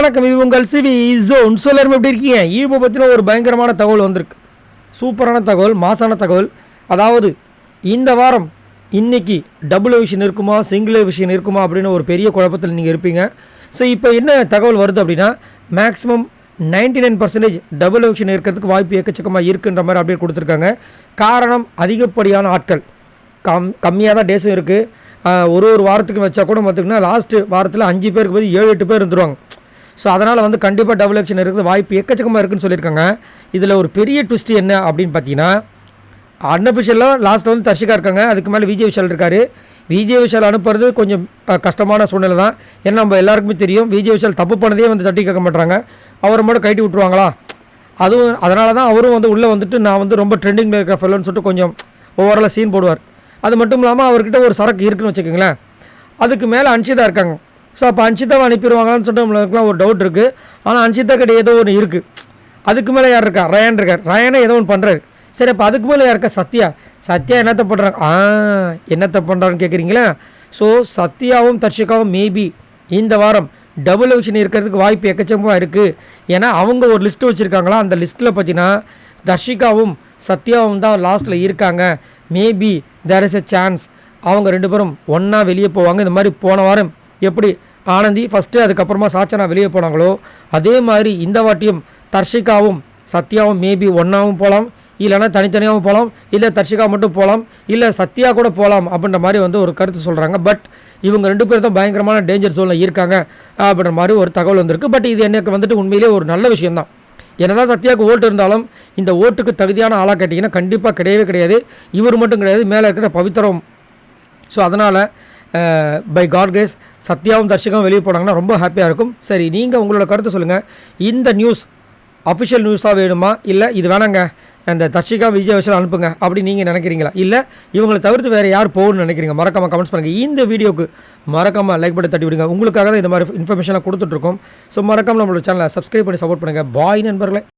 வணக்கம், இது உங்கள் சிவி ஜோன். எல்லாரும் எப்படி இருக்கீங்க? ஈபோ பற்றின ஒரு பயங்கரமான தகவல் வந்திருக்கு. சூப்பரான தகவல், மாசான தகவல். அதாவது இந்த வாரம் இன்றைக்கி டபுள் எவிஷன் இருக்குமா சிங்கிள் எவிஷன் இருக்குமா அப்படின்னு ஒரு பெரிய குழப்பத்தில் நீங்கள் இருப்பீங்க. ஸோ இப்போ என்ன தகவல் வருது அப்படின்னா, மேக்ஸிமம் 99% டபுள் எவிஷன் இருக்கிறதுக்கு வாய்ப்பு எக்கச்சக்கமாக இருக்குன்ற மாதிரி அப்டேட் கொடுத்துருக்காங்க. காரணம், அதிகப்படியான ஆட்கள், கம்மியாக தான் டேஸும் இருக்குது. ஒரு வாரத்துக்கு வச்சா கூட பார்த்திங்கன்னா லாஸ்ட்டு வாரத்தில் 5 பேருக்கு போய் 7-8 பேர் இருந்துருவாங்க. ஸோ அதனால் வந்து கண்டிப்பாக டபுள் எவிஷன் இருக்கிறது வாய்ப்பு எக்கச்சக்கமாக இருக்குன்னு சொல்லியிருக்காங்க. இதில் ஒரு பெரிய ட்விஸ்ட் என்ன அப்படின்னு பார்த்தீங்கன்னா, அன்அஃபிஷியலாக லாஸ்ட்டில் வந்து தர்ஷிகா இருக்காங்க, அதுக்கு மேலே விஜய் விஷால் இருக்கார். விஜய் விஷால் அனுப்புறது கொஞ்சம் கஷ்டமான சூழ்நிலை தான். ஏன்னா நம்ம எல்லாருக்குமே தெரியும், விஜய் விஷால் தப்பு பண்ணதே வந்து தட்டி கேட்க மாட்டாங்க, அவரை மட்டும் கைட்டி விட்ருவாங்களா. அதுவும் அதனால தான் அவரும் வந்து உள்ளே வந்துட்டு நான் வந்து ரொம்ப ட்ரெண்டிங்கில் இருக்கிற ஃபெல்லோன்னு சொல்லிட்டு கொஞ்சம் ஓவராலாக சீன் போடுவார். அது மட்டும் இல்லாமல் அவர்கிட்ட ஒரு சரக்கு இருக்குன்னு வச்சுக்கோங்களேன். அதுக்கு மேலே அன்ஷிதா இருக்காங்க. ஸோ அப்போ அன்ஷிதாவை அனுப்பிடுவாங்கன்னு சொல்லிட்டு நம்மளுக்குலாம் ஒரு டவுட் இருக்குது. ஆனால் அன்ஷிதா கிட்ட ஏதோ ஒன்று இருக்குது. அதுக்கு மேலே யார் இருக்கா? ரயான் இருக்கார். ரயானே ஏதோ ஒன்று பண்ணுறாரு. சரி, அப்போ அதுக்கு மேலே யாருக்கா? சத்யா என்னத்தை பண்ணுறாங்க? என்னத்தை பண்ணுறான்னு கேட்குறீங்களா? ஸோ சத்யாவும் தர்ஷிகாவும் மேபி இந்த வாரம் டபுள் எவிஷன் இருக்கிறதுக்கு வாய்ப்பு எக்கச்சக்கமாக இருக்குது. ஏன்னா அவங்க ஒரு லிஸ்ட்டு வச்சுருக்காங்களா, அந்த லிஸ்ட்டில் பார்த்தீங்கன்னா தர்ஷிகாவும் சத்யாவும் தான் லாஸ்ட்டில் இருக்காங்க. Maybe there is a chance அவங்க 2 பேரும் ஒன்றா வெளியே போவாங்க. இந்த மாதிரி போன வாரம் எப்படி ஆனந்தி ஃபஸ்ட்டு அதுக்கப்புறமா சாச்சனா வெளியே போனாங்களோ, அதே மாதிரி இந்த வாட்டியும் தர்ஷிகாவும் சத்யாவும் மேபி ஒன்றாவும் போகலாம், இல்லைனா தனித்தனியாகவும் போகலாம், இல்லை தர்ஷிகா மட்டும் போகலாம், இல்லை சத்யா கூட போகலாம் அப்படின்ற மாதிரி வந்து ஒரு கருத்து சொல்கிறாங்க. பட் இவங்க 2 பேர் தான் பயங்கரமான டேஞ்சர் ஜோனில் இருக்காங்க அப்படின்ற மாதிரி ஒரு தகவல் வந்திருக்கு. பட் இது எனக்கு வந்துட்டு உண்மையிலே ஒரு நல்ல விஷயம்தான். என்னதான் சத்யாவுக்கு ஓட்டு இருந்தாலும் இந்த ஓட்டுக்கு தகுதியான ஆளாக கேட்டிங்கன்னா கண்டிப்பாக கிடையவே கிடையாது. இவர் மட்டும் கிடையாது, மேலே இருக்கிற பவித்ரம். ஸோ அதனால் பை காட் கிரேஸ் சத்யாவும் தர்ஷிகாவும் வெளியே போனாங்கன்னா ரொம்ப ஹாப்பியாக இருக்கும். சரி, நீங்கள் உங்களோட கருத்தை சொல்லுங்கள். இந்த நியூஸ் அஃபிஷியல் நியூஸாக வேணுமா, இல்லை இது வேணாங்க அந்த தர்ஷிகா விஜய் விஷயம் அனுப்புங்க அப்படி நீங்கள் நினைக்கிறீங்களா, இல்லை இவங்களை தவிர்த்து வேறு யார் போகணும்னு நினைக்கிறீங்க? மறக்காமல் கமெண்ட்ஸ் பண்ணுங்கள். இந்த வீடியோக்கு மறக்காமல் லைக் பட்டன் தட்டி விடுங்க. உங்களுக்காக தான் இந்த மாதிரி இன்ஃபர்மேஷன்லாம் கொடுத்துட்ருக்கோம். ஸோ மறக்காமல் நம்மளோட சேனலை சப்ஸ்கிரைப் பண்ணி சப்போர்ட் பண்ணுங்கள். பாய் நண்பர்களே.